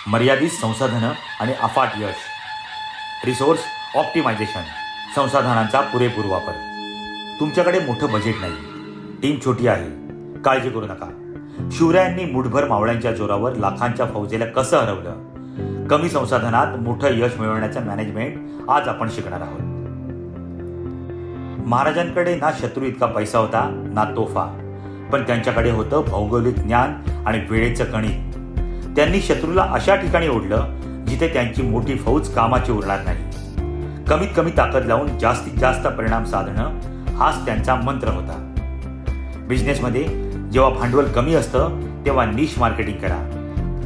मर्यादित संसाधनं आणि अफाट यश. रिसोर्स ऑप्टिमायझेशन, संसाधनांचा पुरेपूर वापर. तुमच्याकडे मोठं बजेट नाही, टीम छोटी आहे, काळजी करू नका. शिवरायांनी मुठभर मावळ्यांच्या जोरावर लाखांच्या फौजेला कसं हरवलं? कमी संसाधनात मोठं यश मिळवण्याचं मॅनेजमेंट आज आपण शिकणार आहोत. महाराजांकडे ना शत्रू इतका पैसा होता ना तोफा, पण त्यांच्याकडे होतं भौगोलिक ज्ञान आणि वेळेचं गणित. त्यांनी शत्रूला अशा ठिकाणी ओढलं जिथे त्यांची मोठी फौज कामाची उरणार नाही. कमीत कमी ताकद लावून जास्तीत जास्त परिणाम साधणं हाच त्यांचा मंत्र होता. बिझनेसमध्ये जेव्हा भांडवल कमी असतं तेव्हा निश मार्केटिंग करा.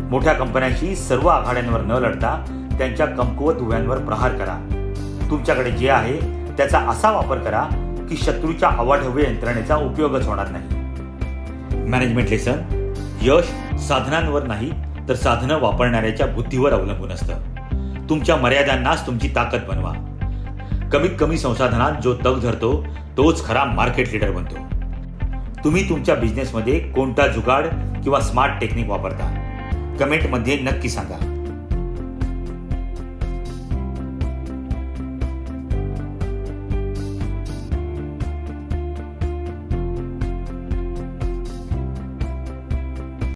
मोठ्या कंपन्यांशी सर्व आघाड्यांवर न लढता त्यांच्या कमकुवत उभ्यांवर प्रहार करा. तुमच्याकडे जे आहे त्याचा असा वापर करा की शत्रूच्या अवाढव्य यंत्रणेचा उपयोगच होणार नाही. मॅनेजमेंट लेसन: यश साधनांवर नाही तर साधनं वापरणाऱ्याच्या बुद्धीवर अवलंबून असतं. तुमच्या मर्यादांनाच तुमची ताकद बनवा. कमीत कमी संसाधनात जो तग धरतो तोच खरा मार्केट लीडर बनतो. तुम्ही तुमच्या बिझनेसमध्ये कोणता जुगाड किंवा स्मार्ट टेक्निक वापरता? कमेंटमध्ये नक्की सांगा.